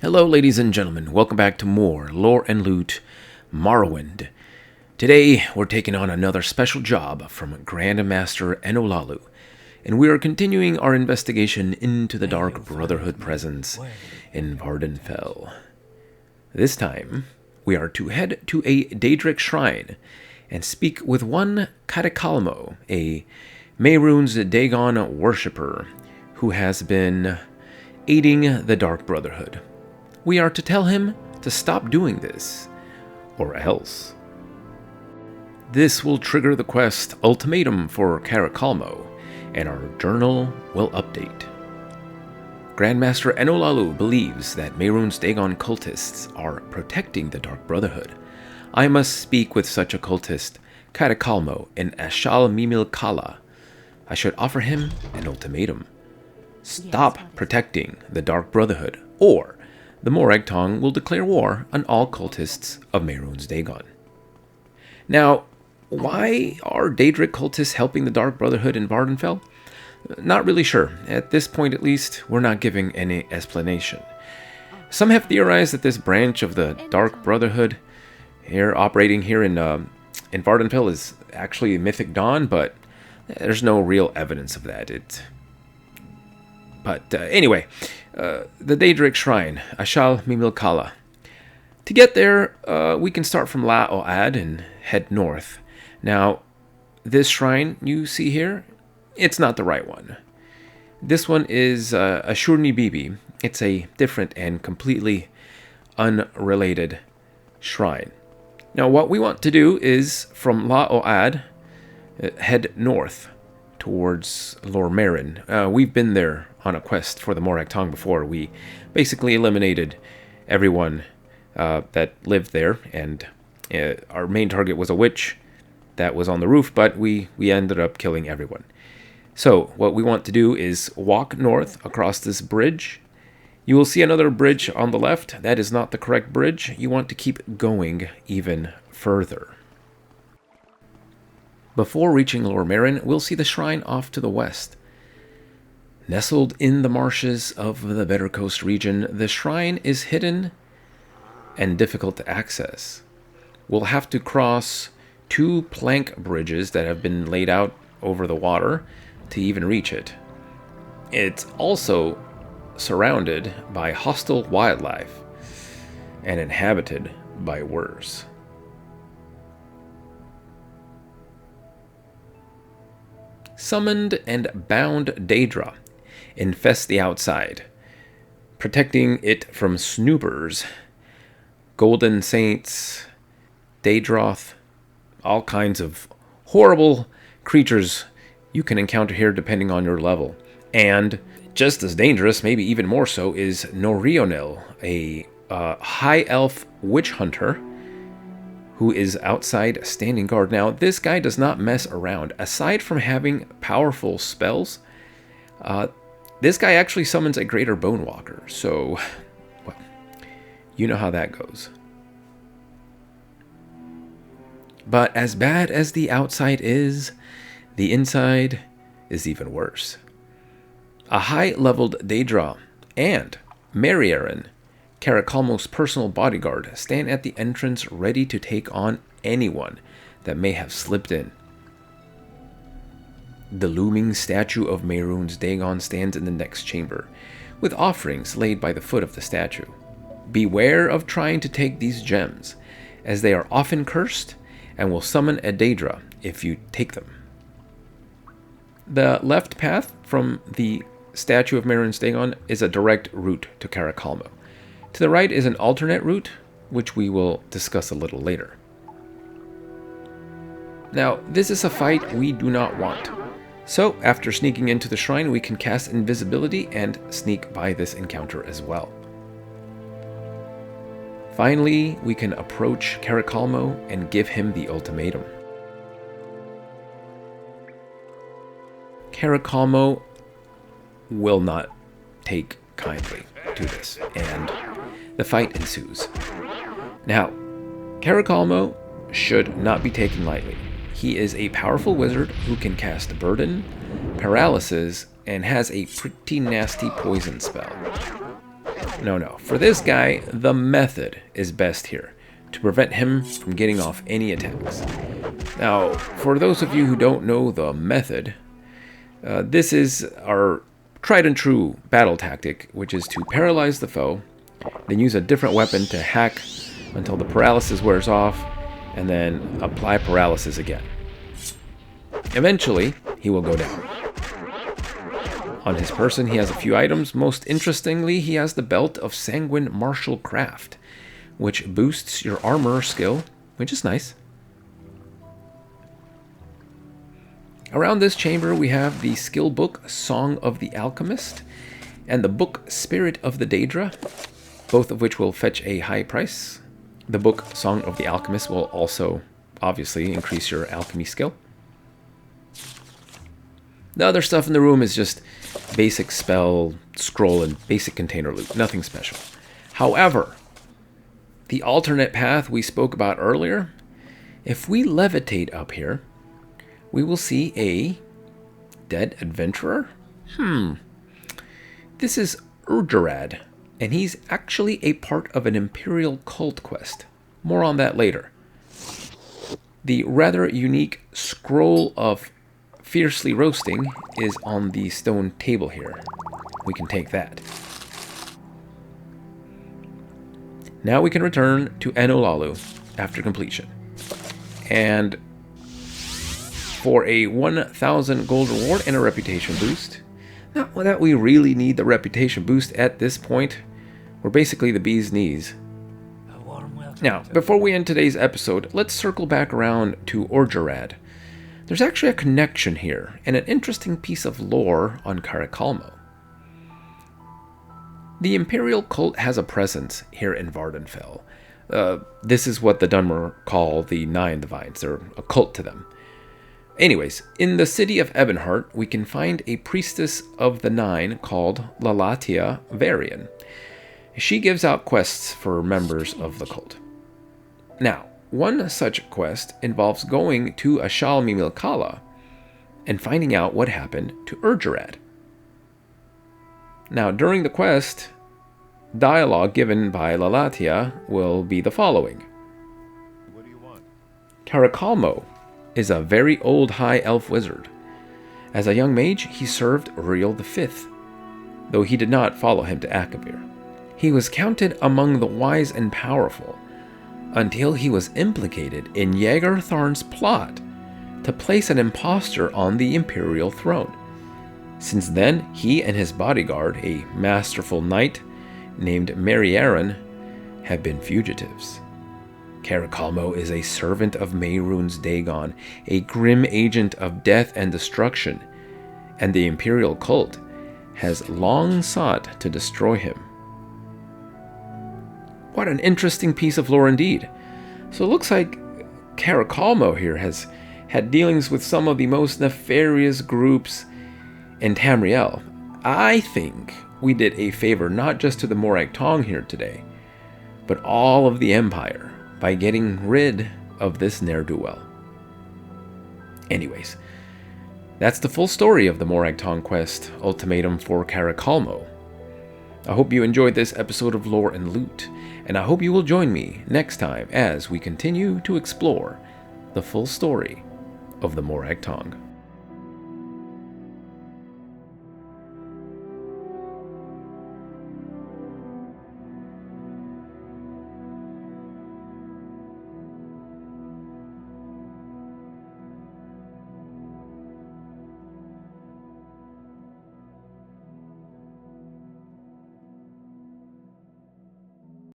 Hello ladies and gentlemen, welcome back to more Lore and Loot Morrowind. Today we're taking on another special job from Grandmaster Eno Hlaalu, and we are continuing our investigation into the Dark Brotherhood presence in Vvardenfell. This time, we are to head to a Daedric shrine and speak with one Carecalmo, a Mehrunes Dagon worshipper who has been aiding the Dark Brotherhood. We are to tell him to stop doing this, or else. This will trigger the quest Ultimatum for Carecalmo, and our journal will update. Grandmaster Eno Hlaalu believes that Mehrunes Dagon cultists are protecting the Dark Brotherhood. I must speak with such a cultist, Carecalmo, in Ashalmimilkala. I should offer him an ultimatum. Stop protecting the Dark Brotherhood, or the Morag Tong will declare war on all cultists of Mehrunes Dagon. Now, why are Daedric cultists helping the Dark Brotherhood in Vvardenfell? Not really sure. At this point, at least, we're not giving any explanation. Some have theorized that this branch of the Dark Brotherhood operating here in Vvardenfell is actually Mythic Dawn, but there's no real evidence of that. Anyway, the Daedric Shrine, Ashalmimilkala. To get there, we can start from 𝓢𝓾𝓮𝓲 and head north. Now, this shrine you see here, it's not the right one. This one is Ashalmimilkala. It's a different and completely unrelated shrine. Now, what we want to do is, from 𝓢𝓾𝓮𝓲, head north towards Lormarin. We've been there on a quest for the Morag Tong before. We basically eliminated everyone that lived there, and our main target was a witch that was on the roof, but we ended up killing everyone. So what we want to do is walk north across this bridge. You will see another bridge on the left. That is not the correct bridge. You want to keep going even further. Before reaching Lormarin, we'll see the shrine off to the west. Nestled in the marshes of the Better Coast region, the shrine is hidden and difficult to access. We'll have to cross 2 plank bridges that have been laid out over the water to even reach it. It's also surrounded by hostile wildlife and inhabited by wurs. Summoned and bound Daedra infest the outside, protecting it from snoopers, golden saints, Daedroth, all kinds of horrible creatures you can encounter here depending on your level. And just as dangerous, maybe even more so, is Norionil, a high elf witch hunter who is outside standing guard. Now, this guy does not mess around. Aside from having powerful spells, this guy actually summons a greater bone walker. So, well, you know how that goes. But as bad as the outside is, the inside is even worse. A high-leveled Daedra and Mariarin, Carecalmo's personal bodyguard, stand at the entrance ready to take on anyone that may have slipped in. The looming statue of Mehrunes Dagon stands in the next chamber, with offerings laid by the foot of the statue. Beware of trying to take these gems, as they are often cursed and will summon a Daedra if you take them. The left path from the statue of Mehrunes Dagon is a direct route to Carecalmo. To the right is an alternate route, which we will discuss a little later. Now, this is a fight we do not want. So, after sneaking into the shrine, we can cast invisibility and sneak by this encounter as well. Finally, we can approach Carecalmo and give him the ultimatum. Carecalmo will not take kindly to this, and the fight ensues. Now, Carecalmo should not be taken lightly. He is a powerful wizard who can cast Burden, Paralysis, and has a pretty nasty poison spell. No. For this guy, the method is best here, to prevent him from getting off any attacks. Now, for those of you who don't know the method, this is our tried and true battle tactic, which is to paralyze the foe, then use a different weapon to hack until the paralysis wears off, and then apply paralysis again. Eventually, he will go down. On his person, he has a few items. Most interestingly, he has the Belt of Sanguine Martial Craft, which boosts your armor skill, which is nice. Around this chamber, we have the skill book, Song of the Alchemist, and the book, Spirit of the Daedra, both of which will fetch a high price. The book, Song of the Alchemist, will also, obviously, increase your alchemy skill. The other stuff in the room is just basic spell, scroll, and basic container loot. Nothing special. However, the alternate path we spoke about earlier, if we levitate up here, we will see a dead adventurer. This is 𝓢𝓾𝓫𝓼𝓬𝓻𝓲𝓫𝓮, and he's actually a part of an Imperial cult quest. More on that later. The rather unique Scroll of Fiercely Roasting is on the stone table here. We can take that. Now we can return to Eno Hlaalu after completion. And for a 1,000 gold reward and a reputation boost. Not that we really need the reputation boost at this point. We're basically the bee's knees. Now, before we end today's episode, let's circle back around to 𝓢𝓾𝓫𝓼𝓬𝓻𝓲𝓫𝓮. There's actually a connection here, and an interesting piece of lore on Carecalmo. The Imperial cult has a presence here in Vvardenfell. This is what the Dunmer call the Nine Divines. They're a cult to them. Anyways, in the city of Ebonheart, we can find a priestess of the Nine called 𝓲𝓾𝓫 Varian. She gives out quests for members of the cult. Now, one such quest involves going to Ashalmimilkala and finding out what happened to 𝓢𝓾𝓫𝓼𝓬𝓻𝓲𝓫𝓮. Now, during the quest, dialogue given by 𝓲𝓾𝓫 will be the following. What do you want? Carecalmo is a very old high elf wizard. As a young mage, he served Uriel V, though he did not follow him to Akavir. He was counted among the wise and powerful, until he was implicated in Jaegertharn's plot to place an impostor on the imperial throne. Since then, he and his bodyguard, a masterful knight named Mehrunes, have been fugitives. Carecalmo is a servant of Mehrunes Dagon, a grim agent of death and destruction, and the imperial cult has long sought to destroy him. What an interesting piece of lore indeed. So it looks like Carecalmo here has had dealings with some of the most nefarious groups in Tamriel. I think we did a favor not just to the Morag Tong here today, but all of the Empire by getting rid of this ne'er-do-well. Anyways, that's the full story of the Morag Tong quest, Ultimatum for Carecalmo. I hope you enjoyed this episode of Lore and Loot, and I hope you will join me next time as we continue to explore the full story of the Morag Tong.